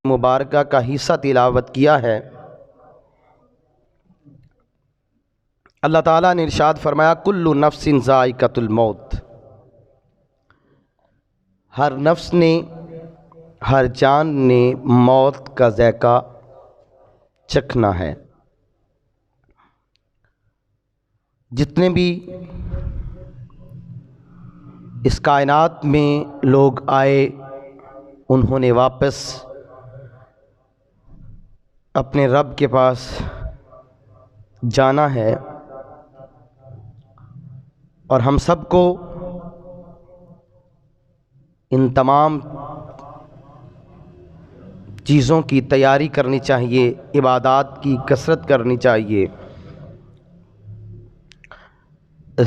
مبارکہ کا حصہ تلاوت کیا ہے، اللہ تعالیٰ نے ارشاد فرمایا کل نفس ذائقۃ الموت، ہر نفس نے، ہر جان نے موت کا ذائقہ چکھنا ہے۔ جتنے بھی اس کائنات میں لوگ آئے انہوں نے واپس اپنے رب کے پاس جانا ہے، اور ہم سب کو ان تمام چیزوں کی تیاری کرنی چاہیے، عبادات کی کثرت کرنی چاہیے،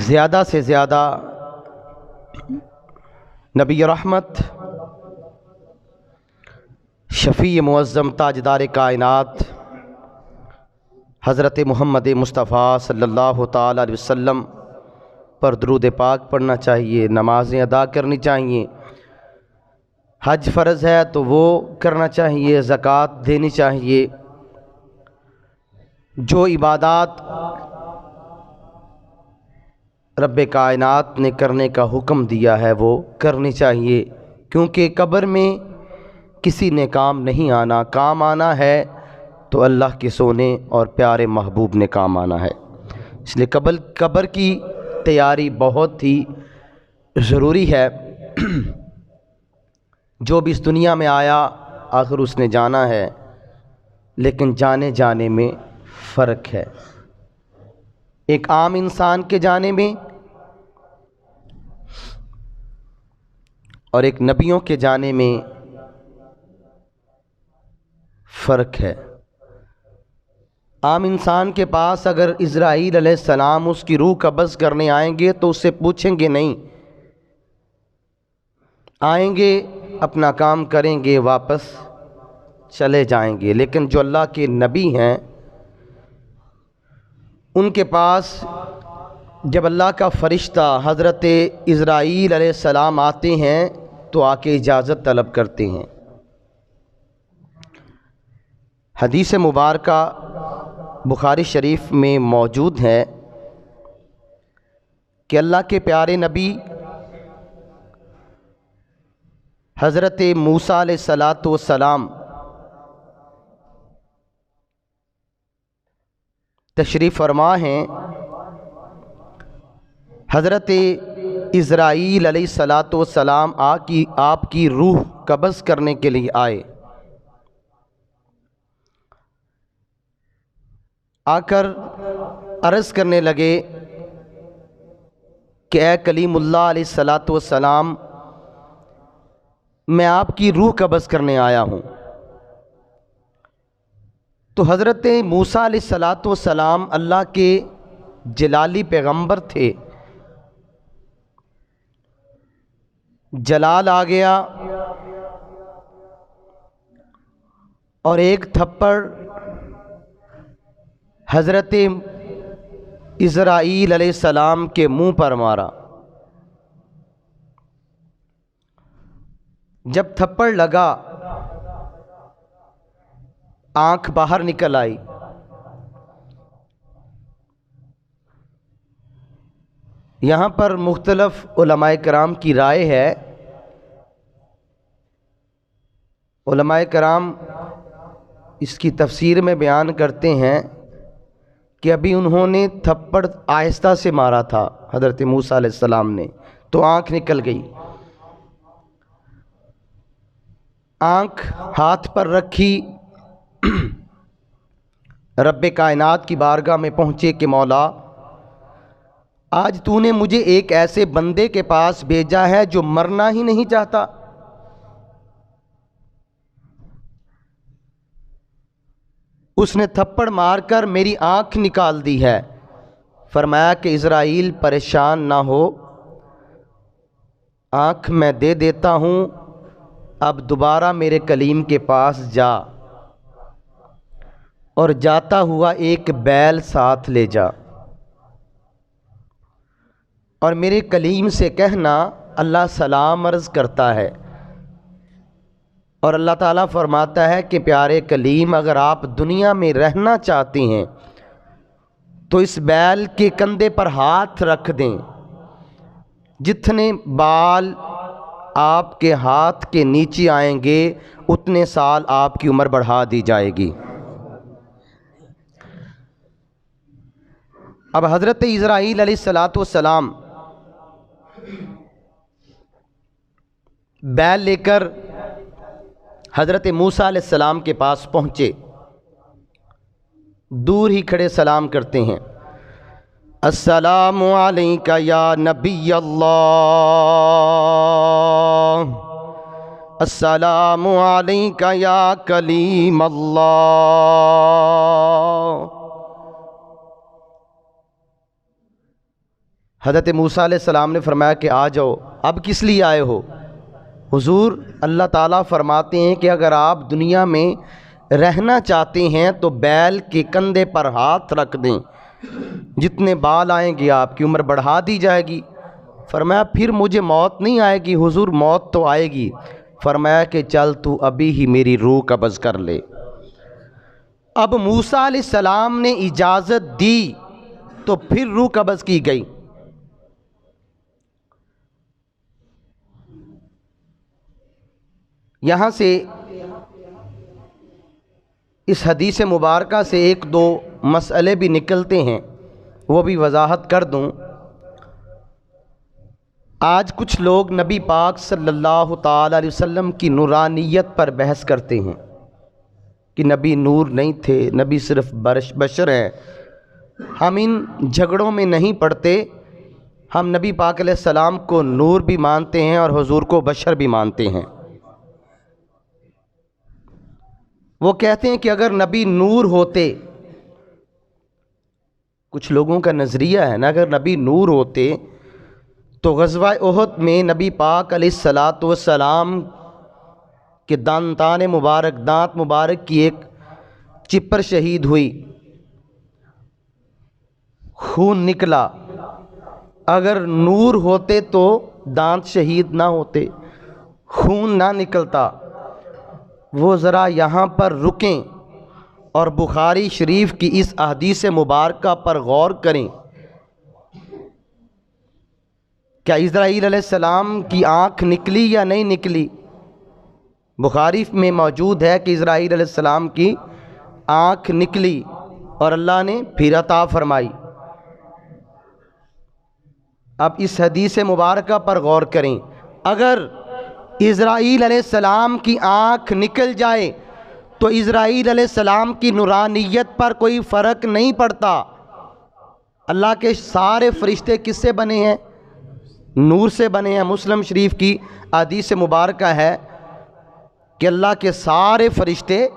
زیادہ سے زیادہ نبی رحمت، شفیع معظم، تاجدار کائنات حضرت محمد مصطفیٰ صلی اللہ تعالیٰ علیہ وسلم پر درود پاک پڑھنا چاہیے، نمازیں ادا کرنی چاہیے، حج فرض ہے تو وہ کرنا چاہیے، زکوٰۃ دینی چاہیے، جو عبادات رب کائنات نے کرنے کا حکم دیا ہے وہ کرنی چاہیے، کیونکہ قبر میں کسی نے کام نہیں آنا، کام آنا ہے تو اللہ کے سونے اور پیارے محبوب نے کام آنا ہے۔ اس لیے قبر کی تیاری بہت ہی ضروری ہے۔ جو بھی اس دنیا میں آیا آخر اس نے جانا ہے، لیکن جانے میں فرق ہے، ایک عام انسان کے جانے میں اور ایک نبیوں کے جانے میں فرق ہے۔ عام انسان کے پاس اگر اسرائیل علیہ السلام اس کی روح قبض کرنے آئیں گے تو اس سے پوچھیں گے نہیں، آئیں گے اپنا کام کریں گے واپس چلے جائیں گے، لیکن جو اللہ کے نبی ہیں ان کے پاس جب اللہ کا فرشتہ حضرت اسرائیل علیہ السلام آتے ہیں تو آ کے اجازت طلب کرتے ہیں۔ حدیث مبارکہ بخاری شریف میں موجود ہے کہ اللہ کے پیارے نبی حضرت موسیٰ علیہ السلام تشریف فرما ہیں، حضرت اسرائیل علیہ السلام آپ کی روح قبض کرنے کے لیے آئے، آ کر عرض کرنے لگے کہ اے کلیم اللہ علیہ السلام، میں آپ کی روح قبض کرنے آیا ہوں۔ تو حضرت موسیٰ علیہ السلام اللہ کے جلالی پیغمبر تھے، جلال آ گیا اور ایک تھپڑ حضرت اسرائیل علیہ السلام کے منہ پر مارا۔ جب تھپڑ لگا آنکھ باہر نکل آئی، یہاں پر مختلف علماء کرام کی رائے ہے۔ علماء کرام اس کی تفسیر میں بیان کرتے ہیں کہ ابھی انہوں نے تھپڑ آہستہ سے مارا تھا حضرت موسیٰ علیہ السلام نے، تو آنکھ نکل گئی، آنکھ ہاتھ پر رکھی، رب کائنات کی بارگاہ میں پہنچے کہ مولا آج تو نے مجھے ایک ایسے بندے کے پاس بھیجا ہے جو مرنا ہی نہیں چاہتا، اس نے تھپڑ مار کر میری آنکھ نکال دی ہے۔ فرمایا کہ اسرائیل پریشان نہ ہو، آنکھ میں دے دیتا ہوں، اب دوبارہ میرے کلیم کے پاس جا اور جاتا ہوا ایک بیل ساتھ لے جا اور میرے کلیم سے کہنا اللہ سلام عرض کرتا ہے، اور اللہ تعالیٰ فرماتا ہے کہ پیارے کلیم اگر آپ دنیا میں رہنا چاہتے ہیں تو اس بیل کے کندھے پر ہاتھ رکھ دیں، جتنے بال آپ کے ہاتھ کے نیچے آئیں گے اتنے سال آپ کی عمر بڑھا دی جائے گی۔ اب حضرت اسرائیل علیہ السلام بیل لے کر حضرت موسیٰ علیہ السلام کے پاس پہنچے، دور ہی کھڑے سلام کرتے ہیں، السلام علیکہ یا نبی اللہ، السلام علیکہ یا کلیم اللہ۔ حضرت موسیٰ علیہ السلام نے فرمایا کہ آ جاؤ، اب کس لیے آئے ہو؟ حضور اللہ تعالیٰ فرماتے ہیں کہ اگر آپ دنیا میں رہنا چاہتے ہیں تو بیل کے کندھے پر ہاتھ رکھ دیں، جتنے بال آئیں گے آپ کی عمر بڑھا دی جائے گی۔ فرمایا پھر مجھے موت نہیں آئے گی؟ حضور موت تو آئے گی۔ فرمایا کہ چل تو ابھی ہی میری روح قبض کر لے۔ اب موسیٰ علیہ السلام نے اجازت دی تو پھر روح قبض کی گئی۔ یہاں سے اس حدیث مبارکہ سے ایک دو مسئلے بھی نکلتے ہیں، وہ بھی وضاحت کر دوں۔ آج کچھ لوگ نبی پاک صلی اللہ تعالی علیہ وسلم کی نورانیت پر بحث کرتے ہیں کہ نبی نور نہیں تھے، نبی صرف بشر ہیں۔ ہم ان جھگڑوں میں نہیں پڑتے، ہم نبی پاک علیہ السلام کو نور بھی مانتے ہیں اور حضور کو بشر بھی مانتے ہیں۔ وہ کہتے ہیں کہ اگر نبی نور ہوتے، کچھ لوگوں کا نظریہ ہے نا، اگر نبی نور ہوتے تو غزوہ احد میں نبی پاک علیہ السلام کے دانت مبارک کی ایک چپر شہید ہوئی، خون نکلا۔ اگر نور ہوتے تو دانت شہید نہ ہوتے، خون نہ نکلتا۔ وہ ذرا یہاں پر رکیں اور بخاری شریف کی اس احادیث مبارکہ پر غور کریں۔ کیا اسرائیل علیہ السلام کی آنکھ نکلی یا نہیں نکلی؟ بخاری میں موجود ہے کہ اسرائیل علیہ السلام کی آنکھ نکلی اور اللہ نے پھر عطا فرمائی۔ اب اس حدیث مبارکہ پر غور کریں، اگر اسرائیل علیہ السلام کی آنکھ نکل جائے تو اسرائیل علیہ السلام کی نورانیت پر کوئی فرق نہیں پڑتا۔ اللہ کے سارے فرشتے کس سے بنے ہیں؟ نور سے بنے ہیں۔ مسلم شریف کی حدیث مبارکہ ہے کہ اللہ کے سارے فرشتے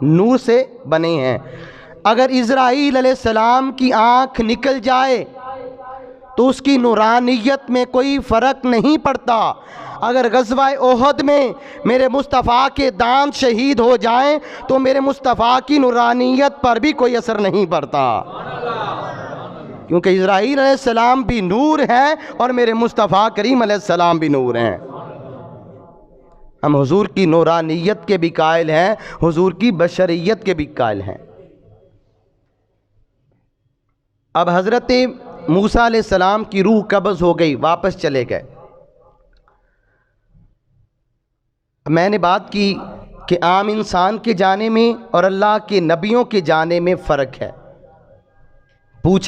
نور سے بنے ہیں۔ اگر اسرائیل علیہ السلام کی آنکھ نکل جائے تو اس کی نورانیت میں کوئی فرق نہیں پڑتا۔ اگر غزوہ احد میں میرے مصطفیٰ کے دانت شہید ہو جائیں تو میرے مصطفیٰ کی نورانیت پر بھی کوئی اثر نہیں پڑتا، کیونکہ اسرائیل علیہ السلام بھی نور ہیں اور میرے مصطفیٰ کریم علیہ السلام بھی نور ہیں۔ ہم حضور کی نورانیت کے بھی قائل ہیں، حضور کی بشریت کے بھی قائل ہیں۔ اب حضرت موسیٰ علیہ السلام کی روح قبض ہو گئی، واپس چلے گئے۔ میں نے بات کی کہ عام انسان کے جانے میں اور اللہ کے نبیوں کے جانے میں فرق ہے۔